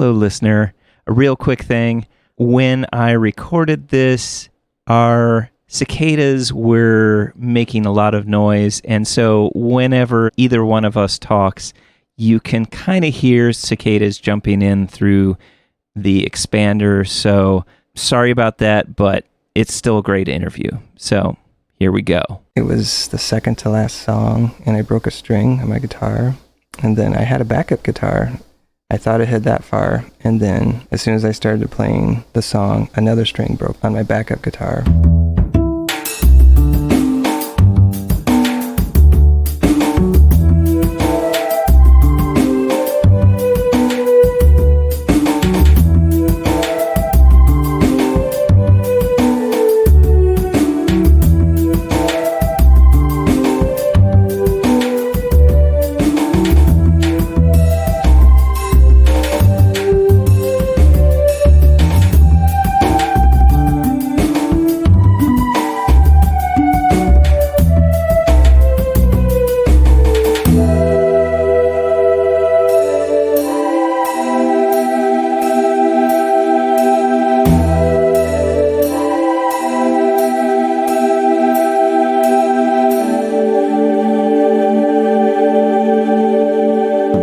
Hello, listener. A real quick thing. When I recorded this, our cicadas were making a lot of noise, and so whenever either one of us talks, you can kind of hear cicadas jumping in through the expander. So sorry about that, but it's still a great interview. So here we go. It was the second to last song, and I broke a string on my guitar, and then I had a backup guitar. I thought it had that far, and then as soon as I started playing the song, another string broke on my backup guitar.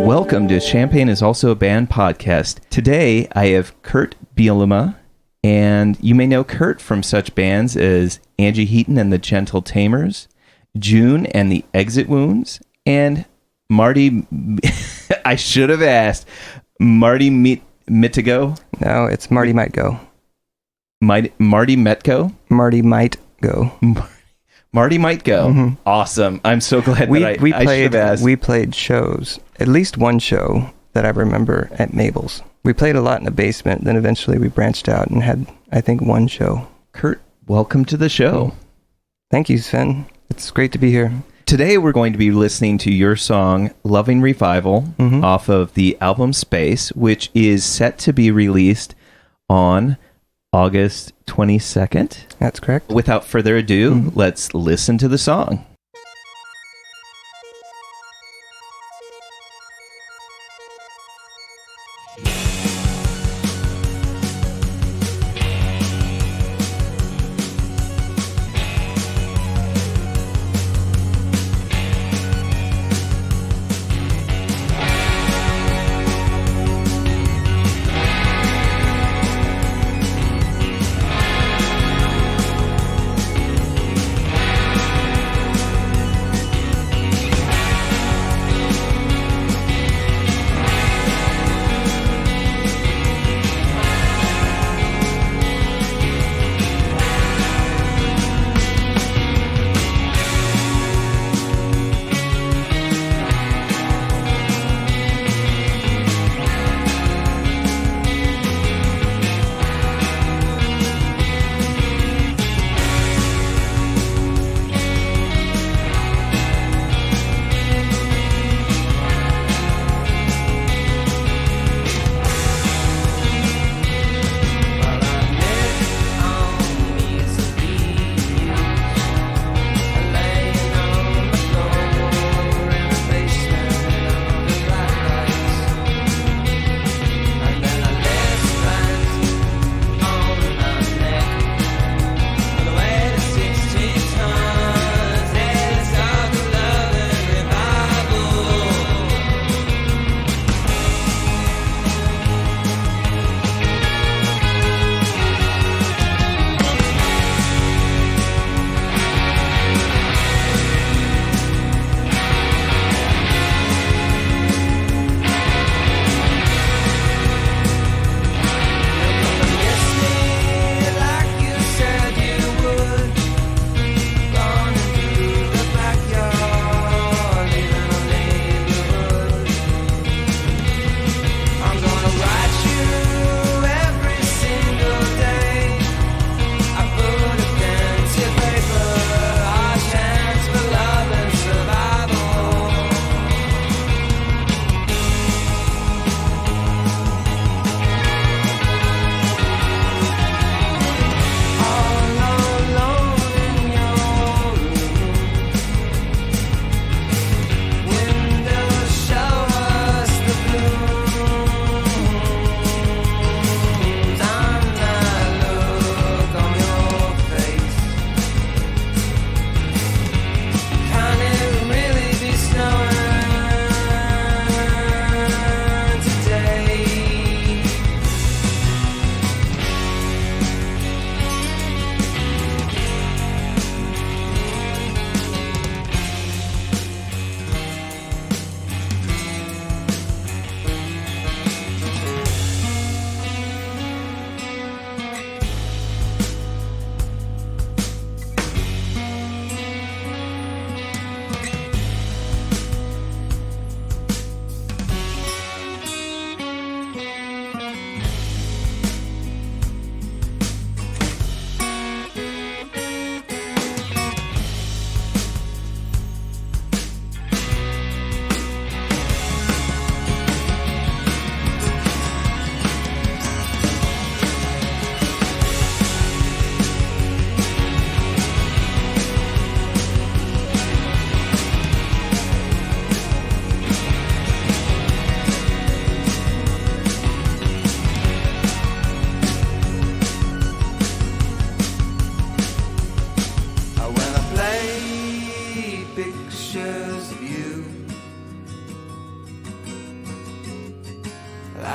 Welcome to Champagne is Also a Band podcast. Today, I have Kurt Bielema, and you may know Kurt from such bands as Angie, Heaton and the Gentle Tamers, June and the Exit Wounds, and Marty, I should have asked, Martymitego? No, it's Marty Might Go. Marty Metco? Marty Might Go. Marty Might Go. Mm-hmm. Awesome. I'm so glad I should have asked. We played shows, at least one show that I remember at Mabel's. We played a lot in the basement, then eventually we branched out and had, I think, one show. Kurt, welcome to the show. Thank you, Sven. It's great to be here. Today we're going to be listening to your song, Loving Revival, off of the album Space, which is set to be released on August 22nd. That's correct. Without further ado, let's listen to the song.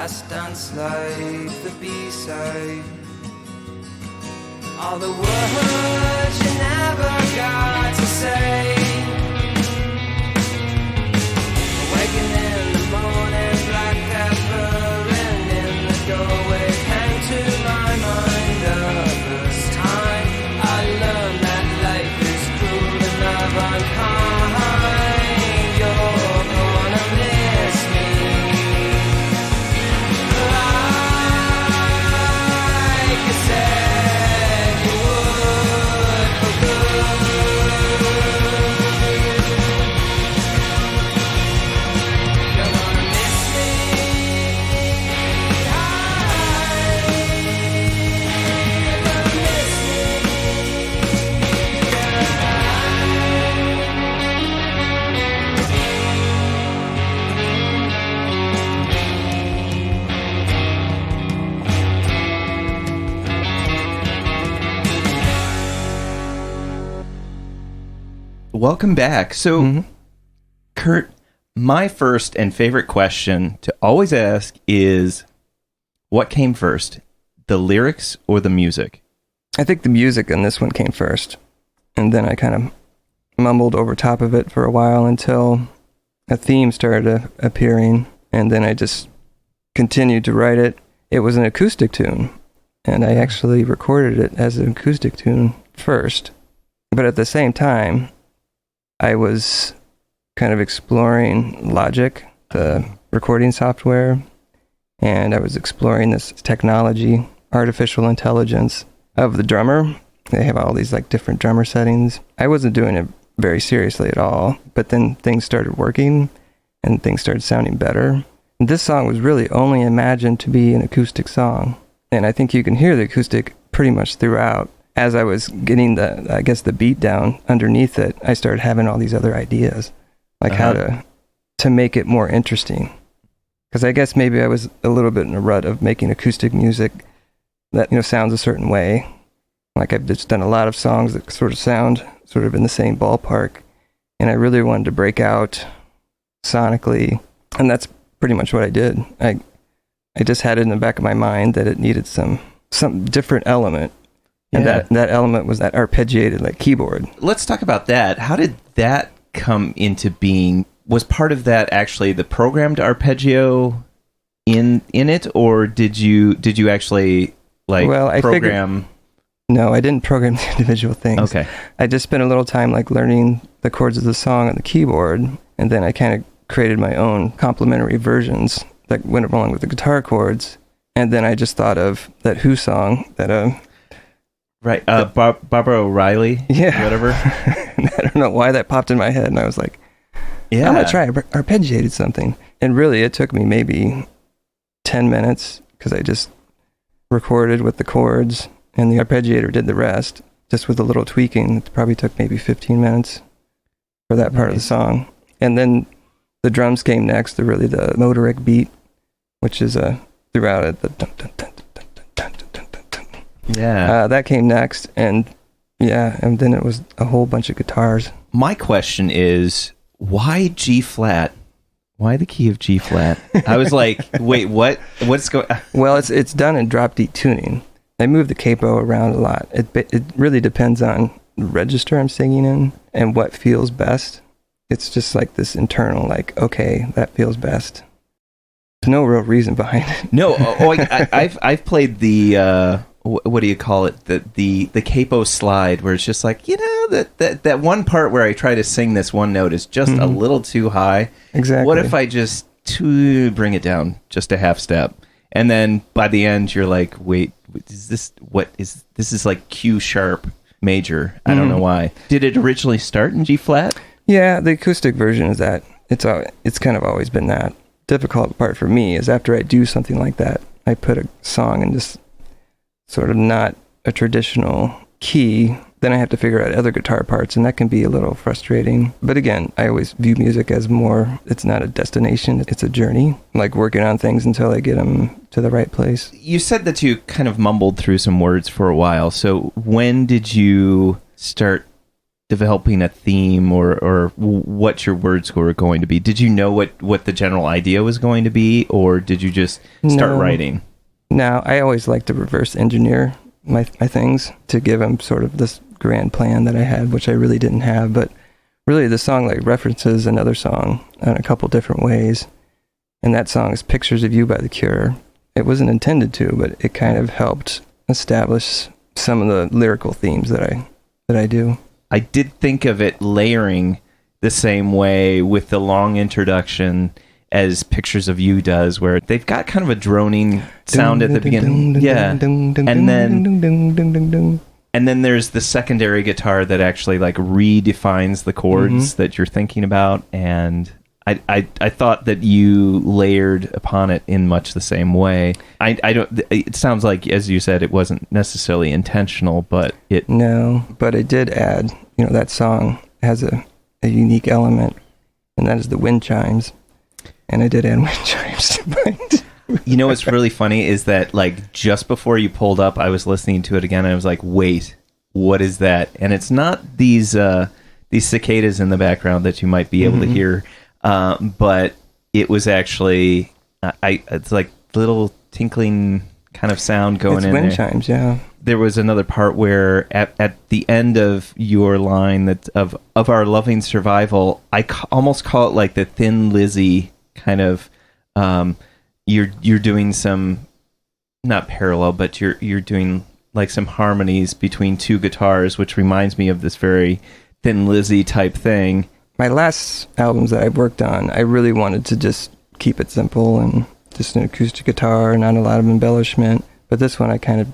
last dance like the B-side. All the words you never got to say. Waking in the morning, black cat burning in the doorway came to my mind the first time I learned that life is cruel and love unkind. You're gonna miss me like you said you would for good. You're gonna miss me. You're gonna miss me. Welcome back. So, Kurt, my first and favorite question to always ask is, what came first, the lyrics or the music? I think the music in this one came first, and then I kind of mumbled over top of it for a while until a theme started appearing, and then I just continued to write it. It was an acoustic tune, and I actually recorded it as an acoustic tune first, but at the same time, I was kind of exploring Logic, the recording software, and I was exploring this technology, artificial intelligence of the drummer. They have all these like different drummer settings. I wasn't doing it very seriously at all, but then things started working and things started sounding better. And this song was really only imagined to be an acoustic song, and I think you can hear the acoustic pretty much throughout. As I was getting the beat down underneath it, I started having all these other ideas, like how to make it more interesting. Because I guess maybe I was a little bit in a rut of making acoustic music that, sounds a certain way. Like I've just done a lot of songs that sort of sound sort of in the same ballpark, and I really wanted to break out sonically, and that's pretty much what I did. I just had it in the back of my mind that it needed some different element. And that element was that arpeggiated like keyboard. Let's talk about that. How did that come into being? Was part of that actually the programmed arpeggio in it, or did you actually program? No, I didn't program the individual things. Okay. I just spent a little time like learning the chords of the song on the keyboard, and then I kind of created my own complementary versions that went along with the guitar chords. And then I just thought of that Who song that Right, Barbara O'Reilly, whatever. I don't know why that popped in my head, and I was like, I'm going to try arpeggiated something. And really, it took me maybe 10 minutes, because I just recorded with the chords, and the arpeggiator did the rest, just with a little tweaking. It probably took maybe 15 minutes for that part of the song. And then the drums came next, the motoric beat, which is throughout it, the dun, dun, dun, dun, dun, dun, dun, dun, dun. Yeah. That came next, and then it was a whole bunch of guitars. My question is, why G flat? Why the key of G flat? I was like, wait, what? What's going? Well, it's done in drop D tuning. I move the capo around a lot. It really depends on the register I'm singing in and what feels best. It's just like this internal, like, okay, that feels best. There's no real reason behind it. No, I've played the what do you call it? The capo slide, where it's just like, that one part where I try to sing this one note is just a little too high. Exactly. What if I just bring it down just a half step, and then by the end you're like, wait, this is like Q sharp major. I don't know why. Did it originally start in G flat? Yeah, the acoustic version is that. It's kind of always been that. Difficult part for me is after I do something like that, I put a song in this sort of not a traditional key, then I have to figure out other guitar parts, and that can be a little frustrating. But again, I always view music as more, it's not a destination, it's a journey, like working on things until I get them to the right place. You said that you kind of mumbled through some words for a while, so when did you start developing a theme or what your words were going to be? Did you know what the general idea was going to be, or did you just start writing? No, I always like to reverse engineer my things to give them sort of this grand plan that I had, which I really didn't have. But really, the song like references another song in a couple different ways. And that song is Pictures of You by The Cure. It wasn't intended to, but it kind of helped establish some of the lyrical themes that I do. I did think of it layering the same way with the long introduction as Pictures of You does, where they've got kind of a droning sound at the beginning. Yeah. And then there's the secondary guitar that actually like redefines the chords that you're thinking about. And I thought that you layered upon it in much the same way. I don't. It sounds like, as you said, it wasn't necessarily intentional, but it. No, but it did add. That song has a unique element, and that is the wind chimes. And I did add wind chimes to mine. What's really funny is that like just before you pulled up, I was listening to it again, and I was like, "Wait, what is that?" And it's not these cicadas in the background that you might be able to hear. But it was actually, it's like little tinkling kind of sound going in there. It's wind chimes, yeah. There was another part where at the end of your line that of our loving survival, I almost call it like the Thin Lizzy kind of, you're doing some, not parallel, but you're doing like some harmonies between two guitars, which reminds me of this very Thin Lizzy type thing. My last albums that I've worked on, I really wanted to just keep it simple and just an acoustic guitar, not a lot of embellishment. But this one I kind of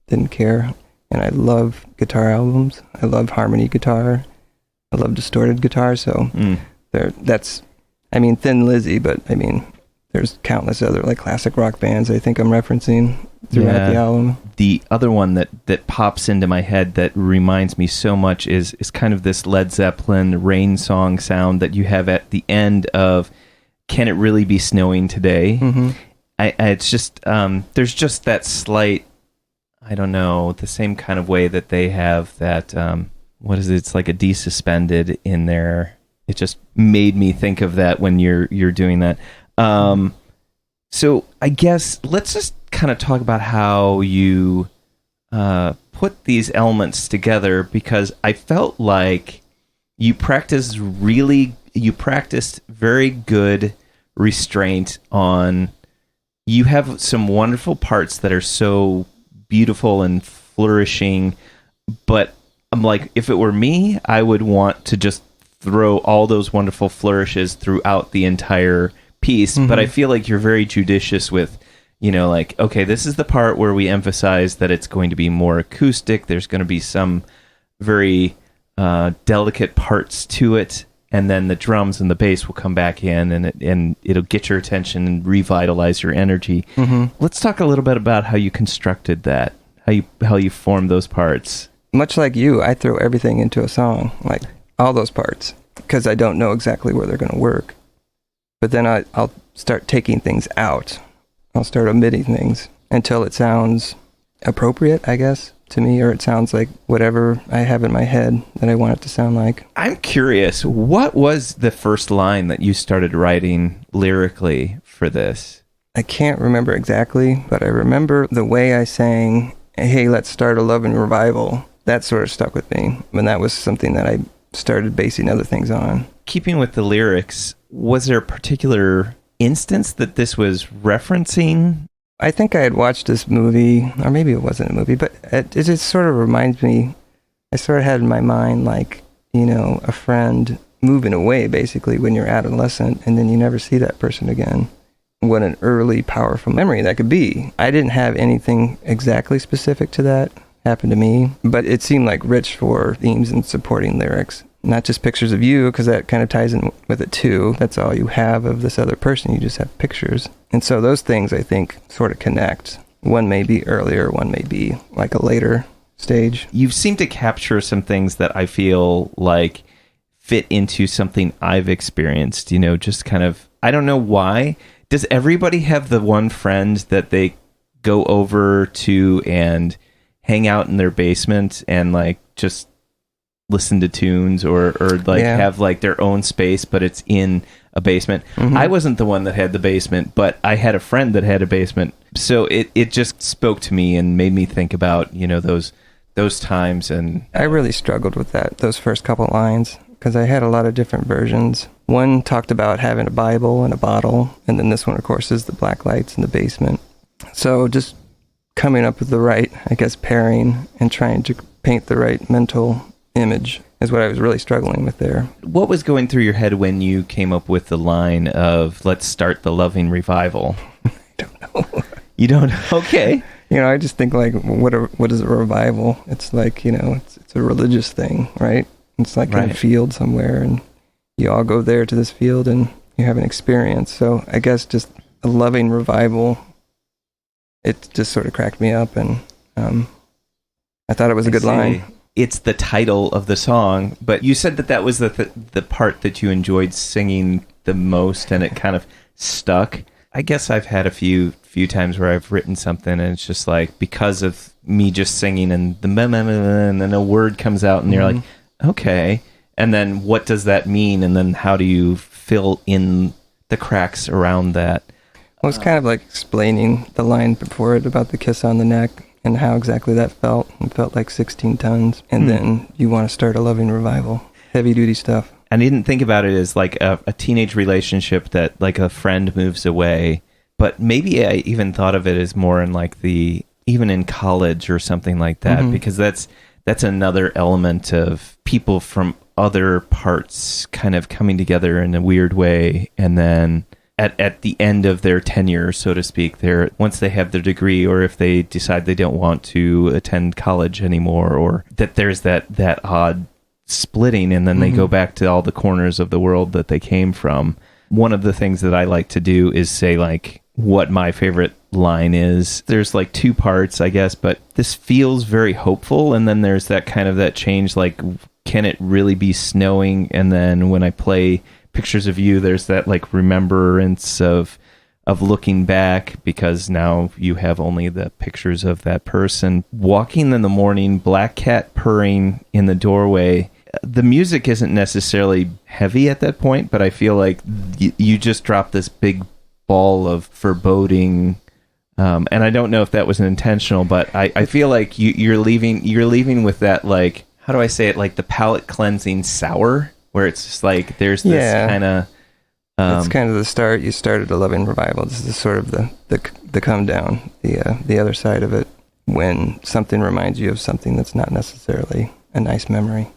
didn't care. And I love guitar albums. I love harmony guitar. I love distorted guitar. So that's, Thin Lizzy, but there's countless other like classic rock bands I think I'm referencing throughout the album. The other one that pops into my head that reminds me so much is kind of this Led Zeppelin rain song sound that you have at the end of Can It Really Be Snowing Today? It's just, there's just that slight, I don't know, the same kind of way that they have that, what is it? It's like a desuspended in there. It just made me think of that when you're doing that. So I guess let's just kind of talk about how you put these elements together, because I felt like you practiced very good restraint on. You have some wonderful parts that are so beautiful and flourishing, but I'm like, if it were me, I would want to just throw all those wonderful flourishes throughout the entire piece. But I feel like you're very judicious with, like, okay, this is the part where we emphasize that it's going to be more acoustic. There's going to be some very delicate parts to it, and then the drums and the bass will come back in, and it'll get your attention and revitalize your energy. Let's talk a little bit about how you constructed that, how you formed those parts. Much like you, I throw everything into a song, like all those parts, because I don't know exactly where they're going to work. But then I'll start taking things out. I'll start omitting things until it sounds appropriate, I guess, to me, or it sounds like whatever I have in my head that I want it to sound like. I'm curious, what was the first line that you started writing lyrically for this? I can't remember exactly, but I remember the way I sang, "Hey, let's start a love and revival." That sort of stuck with me. And that was something that I started basing other things on. Keeping with the lyrics, was there a particular instance that this was referencing? I think I had watched this movie, or maybe it wasn't a movie, but it just sort of reminds me, I sort of had in my mind like, a friend moving away basically when you're adolescent, and then you never see that person again. What an early, powerful memory that could be. I didn't have anything exactly specific to that happen to me, but it seemed like rich for themes and supporting lyrics. Not just pictures of you, because that kind of ties in with it too. That's all you have of this other person. You just have pictures. And so those things, I think, sort of connect. One may be earlier, one may be like a later stage. You seem to capture some things that I feel like fit into something I've experienced, just kind of, I don't know why. Does everybody have the one friend that they go over to and hang out in their basement and like just listen to tunes or like have like their own space, but it's in a basement. I wasn't the one that had the basement, but I had a friend that had a basement. So it just spoke to me and made me think about, you know, those times. And I really struggled with those first couple lines, because I had a lot of different versions. One talked about having a Bible and a bottle, and then this one, of course, is the black lights in the basement. So just coming up with the right, I guess, pairing and trying to paint the right mental image is what I was really struggling with there. What was going through your head when you came up with the line of "Let's start the loving revival"? I don't know. You don't? Okay. You know, I just think like, what is a revival? It's like, you know, it's a religious thing, right? It's like in a field somewhere, and you all go there to this field and you have an experience. So I guess just a loving revival, it just sort of cracked me up, and I thought it was a good line. It's the title of the song, but you said that was the part that you enjoyed singing the most, and it kind of stuck. I guess I've had a few times where I've written something and it's just like, because of me just singing and and then a word comes out and you're like, okay, and then what does that mean, and then how do you fill in the cracks around that? Well, it's kind of like explaining the line before it about the kiss on the neck and how exactly that felt. It felt like 16 tons, and then you want to start a loving revival. Heavy duty stuff. I didn't think about it as like a teenage relationship that like a friend moves away, but maybe I even thought of it as more in like even in college or something like that, because that's another element of people from other parts kind of coming together in a weird way, and then at the end of their tenure, so to speak, once they have their degree, or if they decide they don't want to attend college anymore, or that there's that odd splitting, and then they go back to all the corners of the world that they came from. One of the things that I like to do is say like what my favorite line is. There's like two parts, I guess, but this feels very hopeful, and then there's that kind of that change, like, can it really be snowing? And then when I play Pictures of You, there's that like remembrance of looking back, because now you have only the pictures of that person. Walking in the morning, black cat purring in the doorway. The music isn't necessarily heavy at that point, but I feel like you just dropped this big ball of foreboding, and I don't know if that was intentional, but I feel like you're leaving with that, like, how do I say it, like the palate cleansing sour, where it's just like there's this kind of it's kind of the start. You started a loving revival. This is sort of the come down, the other side of it, when something reminds you of something that's not necessarily a nice memory.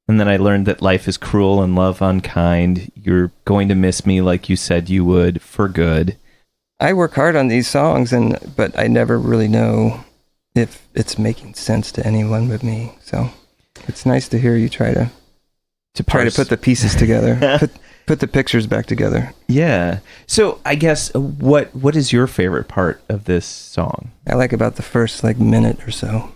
And then I learned that life is cruel and love unkind. You're going to miss me like you said you would, for good. I work hard on these songs, but I never really know if it's making sense to anyone but me. So it's nice to hear you try to put the pieces together, put the pictures back together. Yeah. So I guess what is your favorite part of this song? I like about the first like minute or so.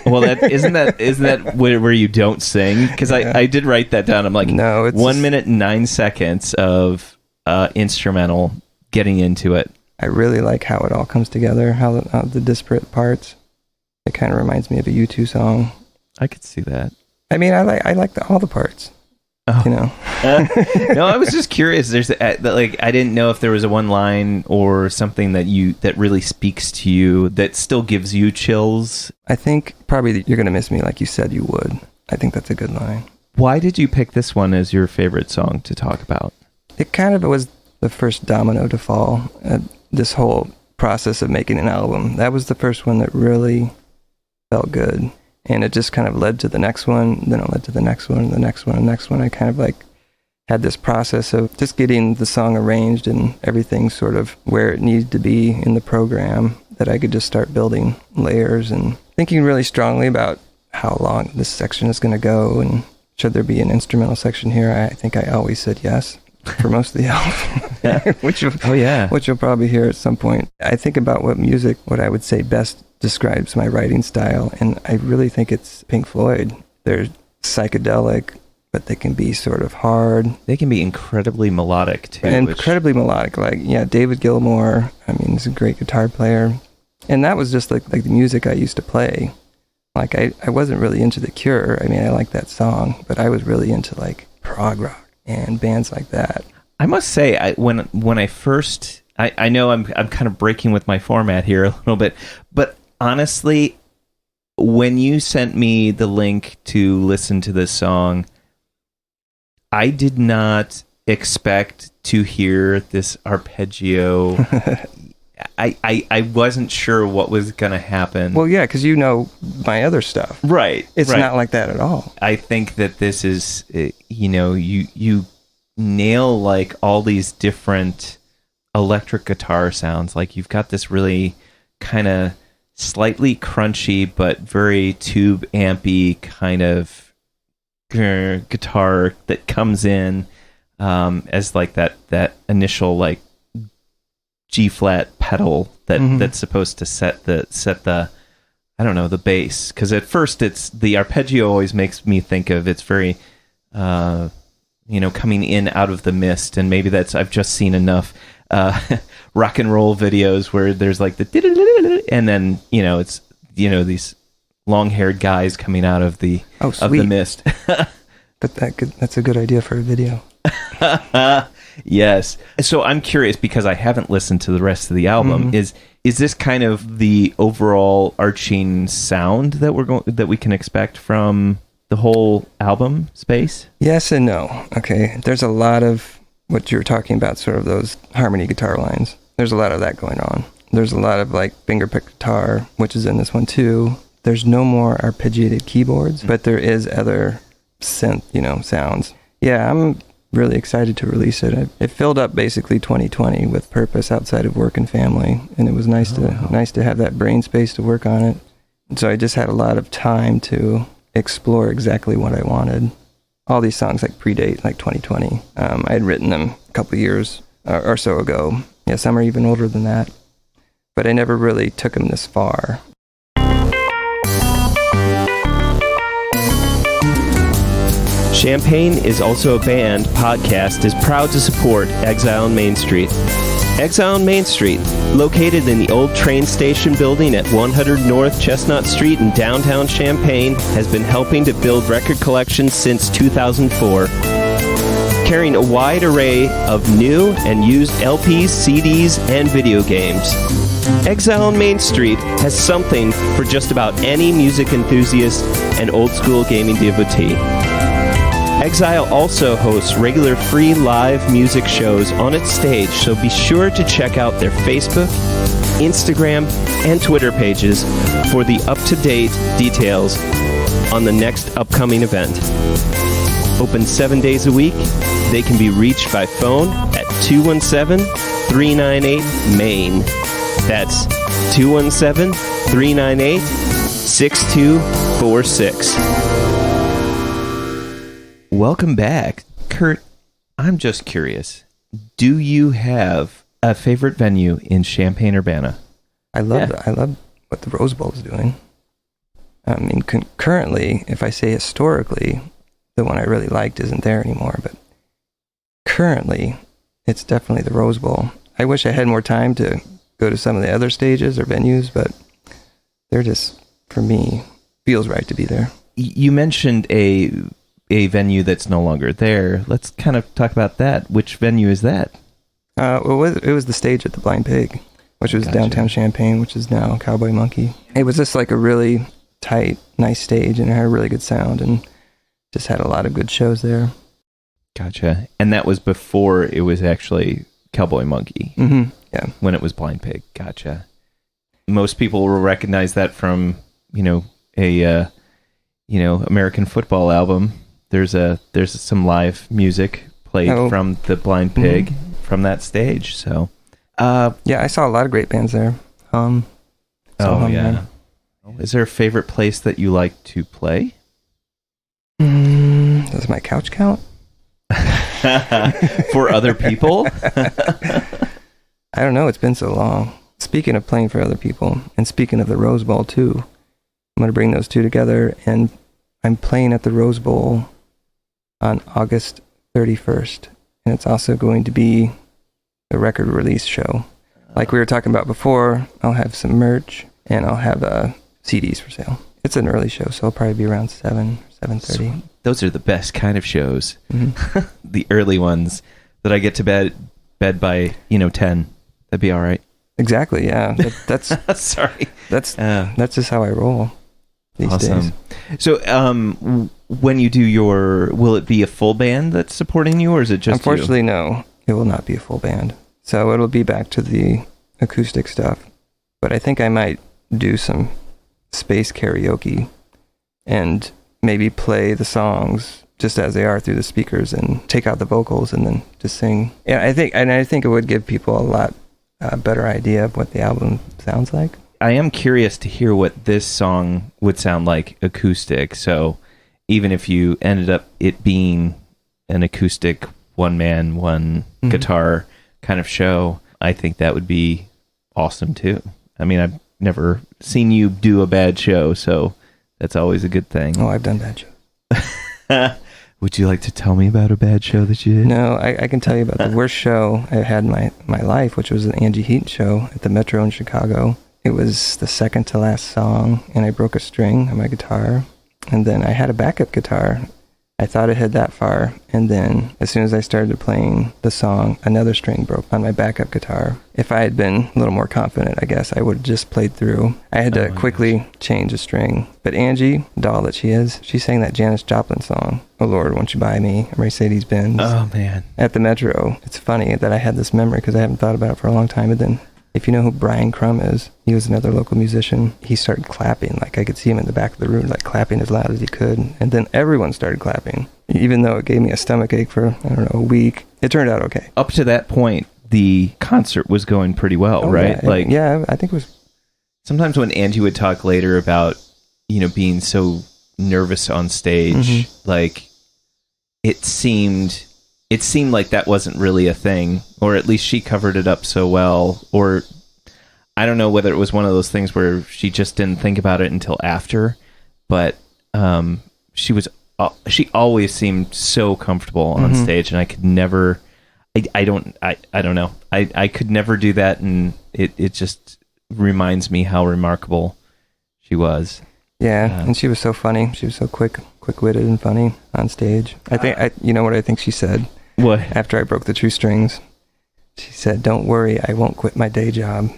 Well, isn't that where you don't sing? Because I did write that down. I'm like, no, it's 1 minute and 9 seconds of instrumental getting into it. I really like how it all comes together, how the disparate parts. It kind of reminds me of a U2 song. I could see that. I mean, I like all the parts. Oh. You know. No, I was just curious. There's like, I didn't know if there was a one line or something that really speaks to you that still gives you chills. I think probably You're Gonna Miss Me Like You Said You Would. I think that's a good line. Why did you pick this one as your favorite song to talk about? It kind of was the first domino to fall. This whole process of making an album, that was the first one that really felt good. And it just kind of led to the next one, then it led to the next one, the next one, and the next one. I kind of like had this process of just getting the song arranged and everything sort of where it needed to be in the program, that I could just start building layers and thinking really strongly about how long this section is going to go, and should there be an instrumental section here. I think I always said yes for most of the album, which you'll probably hear at some point. I think about what I would say best describes my writing style, and I really think it's Pink Floyd. They're psychedelic, but they can be sort of hard. They can be incredibly melodic too. Incredibly melodic, like David Gilmour. I mean, he's a great guitar player, and that was just like the music I used to play Like, I wasn't really into The Cure. I mean, I like that song, but I was really into, like, prog rock and bands like that. I must say, when I first... I know I'm kind of breaking with my format here a little bit, but honestly, when you sent me the link to listen to this song, I did not expect to hear this arpeggio. I wasn't sure what was going to happen. Well, yeah, because you know my other stuff. Right. It's not like that at all. I think that this is, you nail like all these different electric guitar sounds. Like you've got this really kind of slightly crunchy but very tube ampy kind of guitar that comes in as like that initial like G flat pedal that's supposed to set the I don't know, the bass, because at first it's the arpeggio always makes me think of it's very coming in out of the mist, and maybe that's I've just seen enough rock and roll videos where there's like the and then it's these long-haired guys coming out of the mist. But that's a good idea for a video. Yes. So I'm curious, because I haven't listened to the rest of the album. Is this kind of the overall arching sound that we can expect from the whole album space? Yes and no. Okay. There's a lot of what you're talking about, sort of those harmony guitar lines. There's a lot of that going on. There's a lot of like fingerpick guitar, which is in this one too. There's no more arpeggiated keyboards, but there is other synth, sounds. Yeah, I'm really excited to release it. It filled up basically 2020 with purpose outside of work and family, and it was nice to have that brain space to work on it. And so I just had a lot of time to explore exactly what I wanted. All these songs like predate like 2020. I had written them a couple years or so ago. Yeah, some are even older than that. But I never really took them this far. Champaign is Also a Band podcast is proud to support Exile on Main Street. Exile on Main Street, located in the old train station building at 100 North Chestnut Street in downtown Champaign, has been helping to build record collections since 2004. Carrying a wide array of new and used LPs, CDs, and video games. Exile on Main Street has something for just about any music enthusiast and old-school gaming devotee. Exile also hosts regular free live music shows on its stage, so be sure to check out their Facebook, Instagram, and Twitter pages for the up-to-date details on the next upcoming event. Open 7 days a week, they can be reached by phone at 217-398-MAIN. That's 217-398-6246. Welcome back. Kurt, I'm just curious. Do you have a favorite venue in Champaign-Urbana? I love what the Rose Bowl is doing. I mean, currently, if I say historically, the one I really liked isn't there anymore, but currently, it's definitely the Rose Bowl. I wish I had more time to go to some of the other stages or venues, but they're just, for me, feels right to be there. You mentioned a venue that's no longer there. Let's kind of talk about that. Which venue is that? It was the stage at the Blind Pig, which was downtown Champaign, which is now Cowboy Monkey. It was just like a really tight, nice stage, and it had a really good sound, and just had a lot of good shows there. Gotcha. And that was before it was actually Cowboy Monkey. Mm-hmm. Yeah. When it was Blind Pig. Gotcha. Most people will recognize that from, a American football album. There's some live music played from the Blind Pig from that stage. So, yeah, I saw a lot of great bands there. Yeah. Is there a favorite place that you like to play? Does my couch count? For other people? I don't know. It's been so long. Speaking of playing for other people, and speaking of the Rose Bowl too, I'm going to bring those two together, and I'm playing at the Rose Bowl on August 31st, and it's also going to be a record release show. Like we were talking about before, I'll have some merch, and I'll have CDs for sale. It's an early show, so it'll probably be around 7:30. Those are the best kind of shows. Mm-hmm. The early ones that I get to bed by 10. That'd be all right. Exactly. Yeah. That's sorry. That's just how I roll these days. So, when you do will it be a full band that's supporting you, or is it just Unfortunately, no. It will not be a full band. So it'll be back to the acoustic stuff. But I think I might do some space karaoke and maybe play the songs just as they are through the speakers and take out the vocals and then just sing. Yeah, I think it would give people a lot better idea of what the album sounds like. I am curious to hear what this song would sound like acoustic. So even if you ended up it being an acoustic one man, one guitar kind of show, I think that would be awesome too. I mean, I've never seen you do a bad show, so that's always a good thing. Oh, I've done bad shows. Would you like to tell me about a bad show that you did? No, I can tell you about the worst show I had in my life, which was an Angie Heaton show at the Metro in Chicago. It was the second to last song, and I broke a string on my guitar, and then I had a backup guitar. I thought it had that far, and then as soon as I started playing the song, another string broke on my backup guitar. If I had been a little more confident, I guess I would have just played through. I had to quickly change a string. But Angie, doll that she is, she sang that Janis Joplin song, "Oh Lord, Won't You Buy Me a Mercedes-Benz?" Oh, man. At the Metro. It's funny that I had this memory because I haven't thought about it for a long time. But then, if you know who Brian Crum is, he was another local musician. He started clapping. Like, I could see him in the back of the room, like, clapping as loud as he could. And then everyone started clapping. Even though it gave me a stomach ache for, a week, it turned out okay. Up to that point, the concert was going pretty well, right? Yeah, I think it was. Sometimes when Angie would talk later about, being so nervous on stage, like, it seemed like that wasn't really a thing, or at least she covered it up so well, or I don't know whether it was one of those things where she just didn't think about it until after, but she always seemed so comfortable on stage, and I could never, I don't know. I could never do that, and it just reminds me how remarkable she was. Yeah, and she was so funny. She was so quick-witted and funny on stage. I think, you know what I think she said? What? After I broke the two strings, she said, "Don't worry, I won't quit my day job."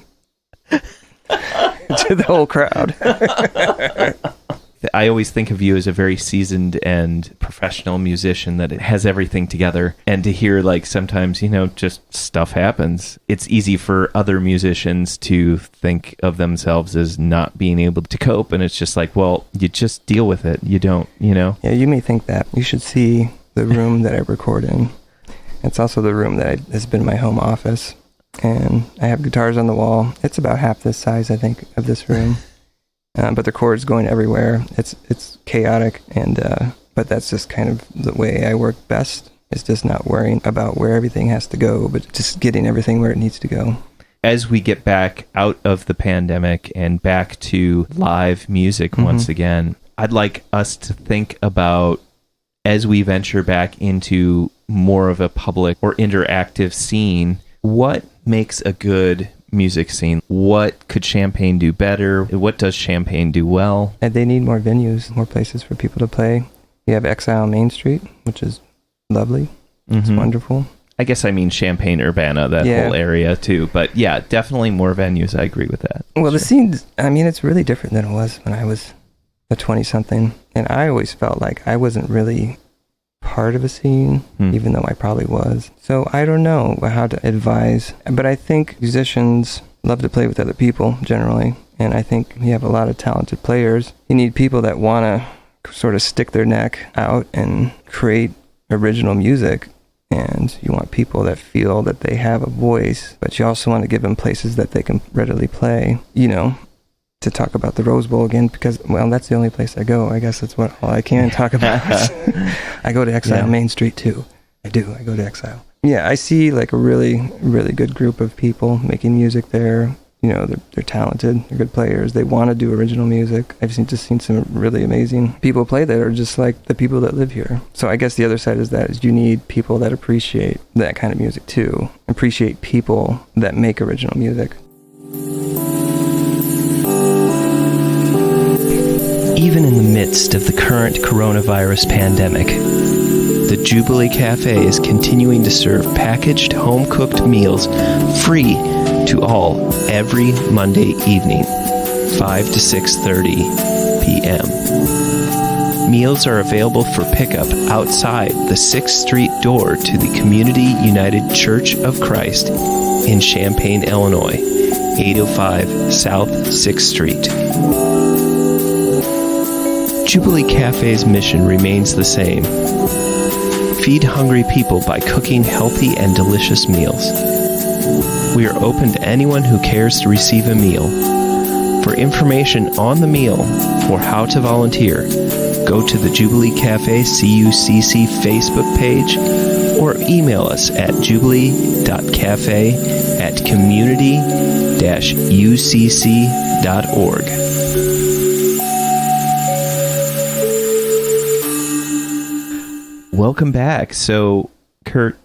To the whole crowd. I always think of you as a very seasoned and professional musician that has everything together. And to hear, like, sometimes, just stuff happens. It's easy for other musicians to think of themselves as not being able to cope. And it's just like, well, you just deal with it. You don't, Yeah, you may think that. You should see the room that I record in. It's also the room that has been my home office. And I have guitars on the wall. It's about half this size, I think, of this room. But the chords going everywhere. It's chaotic, but that's just kind of the way I work best. It's just not worrying about where everything has to go, but just getting everything where it needs to go. As we get back out of the pandemic and back to live music once again, I'd like us to think about, as we venture back into more of a public or interactive scene, what makes a good music scene? What could Champaign do better? What does Champaign do well? And they need more venues, more places for people to play. You have Exile Main Street, which is lovely. It's wonderful. I guess I mean Champaign-Urbana, that whole area too. But yeah, definitely more venues. I agree with that. Well, the scene, it's really different than it was when I was a 20-something. And I always felt like I wasn't really part of a scene, even though I probably was. So I don't know how to advise, but I think musicians love to play with other people generally, and I think you have a lot of talented players. You need people that want to sort of stick their neck out and create original music, and you want people that feel that they have a voice, but you also want to give them places that they can readily play, to talk about the Rose Bowl again, because, well, that's the only place I go. I guess that's all I can talk about. I go to Exile Main Street, too. I go to Exile. Yeah, I see, like, a really, really good group of people making music there. They're talented. They're good players. They want to do original music. I've just seen some really amazing people play that are just like the people that live here. So I guess the other side is you need people that appreciate that kind of music, too. Appreciate people that make original music. midst of the current coronavirus pandemic, the Jubilee Cafe is continuing to serve packaged, home-cooked meals free to all every Monday evening, 5 to 6:30 p.m. Meals are available for pickup outside the 6th Street door to the Community United Church of Christ in Champaign, Illinois, 805 South 6th Street. Jubilee Cafe's mission remains the same. Feed hungry people by cooking healthy and delicious meals. We are open to anyone who cares to receive a meal. For information on the meal or how to volunteer, go to the Jubilee Cafe CUCC Facebook page or email us at jubilee.cafe@community-ucc.org. Welcome back. So, Kurt,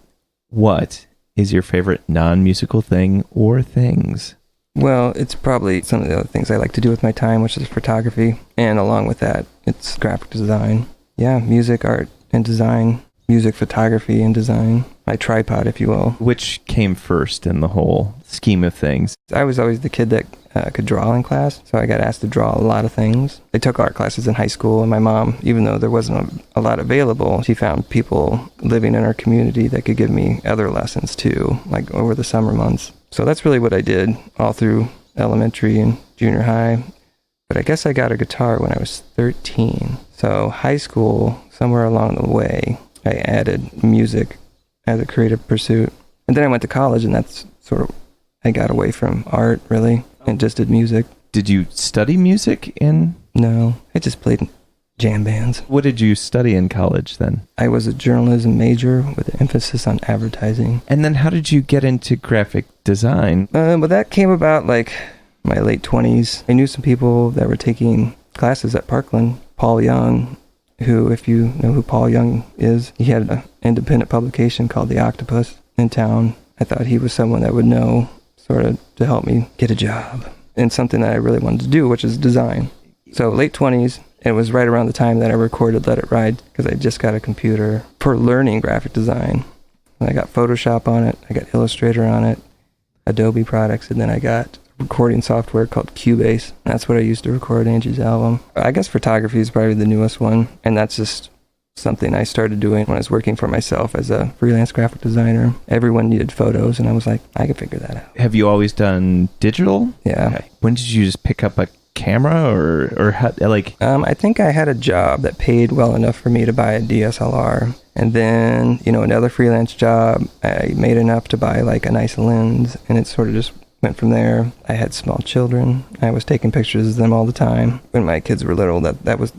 what is your favorite non-musical thing or things? Well, it's probably some of the other things I like to do with my time, which is photography. And along with that, it's graphic design. Yeah, music, art, and design. Music, photography, and design. My tripod, if you will. Which came first in the whole scheme of things? I was always the kid that could draw in class, so I got asked to draw a lot of things. I took art classes in high school, and my mom, even though there wasn't a lot available, she found people living in our community that could give me other lessons too, like over the summer months. So that's really what I did all through elementary and junior high. But I guess I got a guitar when I was 13. So high school, somewhere along the way, I added music as a creative pursuit. And then I went to college, and that's sort of, I got away from art, really, and just did music. Did you study music in? No, I just played jam bands. What did you study in college then? I was a journalism major with an emphasis on advertising. And then how did you get into graphic design? Well, that came about like my late 20s. I knew some people that were taking classes at Parkland. Paul Young, who, if you know who Paul Young is, he had an independent publication called The Octopus in town. I thought he was someone that would know sort of to help me get a job in something that I really wanted to do, which is design. So late 20s, it was right around the time that I recorded Let It Ride, because I just got a computer for learning graphic design. And I got Photoshop on it, I got Illustrator on it, Adobe products, and then I got recording software called Cubase. That's what I used to record Angie's album. I guess photography is probably the newest one, and that's just something I started doing when I was working for myself as a freelance graphic designer. Everyone needed photos, and I was like, I could figure that out. Have you always done digital? Yeah. Okay. When did you just pick up a camera or how, like? I think I had a job that paid well enough for me to buy a DSLR. And then, another freelance job, I made enough to buy like a nice lens, and it sort of just went from there. I had small children. I was taking pictures of them all the time. When my kids were little, that was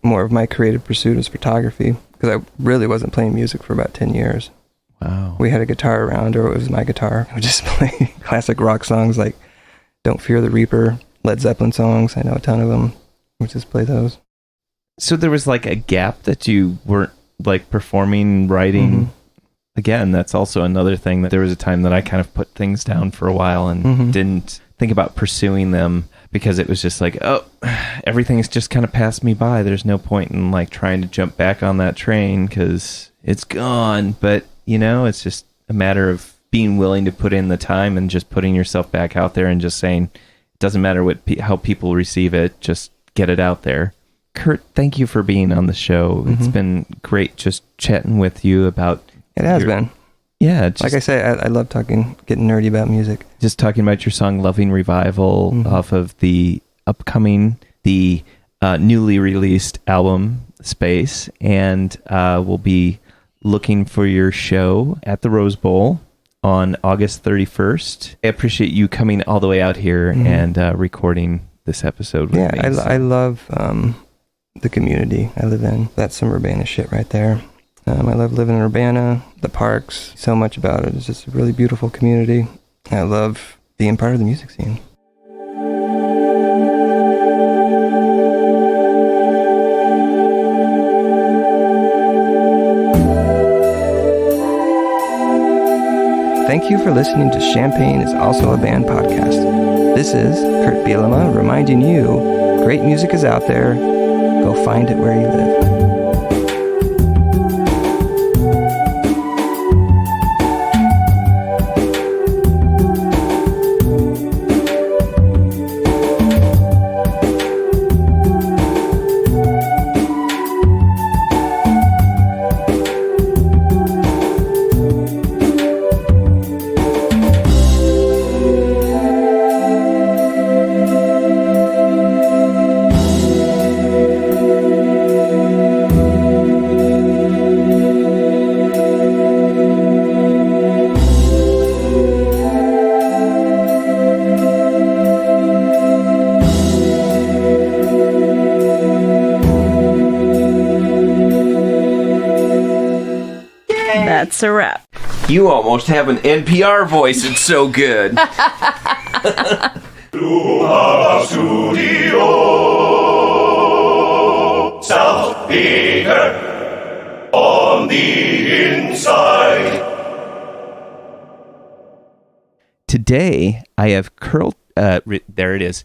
more of my creative pursuit, was photography, because I really wasn't playing music for about 10 years. Wow. We had a guitar around, or it was my guitar. I would just play classic rock songs like Don't Fear the Reaper, Led Zeppelin songs. I know a ton of them. We just play those. So there was like a gap that you weren't like performing, writing. Mm-hmm. Again, that's also another thing, that there was a time that I kind of put things down for a while and didn't think about pursuing them, because it was just like, oh, everything's just kind of passed me by. There's no point in like trying to jump back on that train because it's gone. But, it's just a matter of being willing to put in the time and just putting yourself back out there and just saying, it doesn't matter how people receive it, just get it out there. Kurt, thank you for being on the show. It's been great just chatting with you about... It has been. Yeah. Like I say, I love getting nerdy about music. Just talking about your song Loving Revival off of the newly released album Space. And we'll be looking for your show at the Rose Bowl on August 31st. I appreciate you coming all the way out here and recording this episode with me. I love the community I live in. That's some Urbana shit right there. I love living in Urbana, the parks, so much about it. It's just a really beautiful community. I love being part of the music scene. Thank you for listening to Champaign is Also a Band podcast. This is Kurt Bielema reminding you, great music is out there. Go Go find it where you live. That's a wrap. You almost have an NPR voice. It's so good. South Peter on the inside. Today, I have there it is.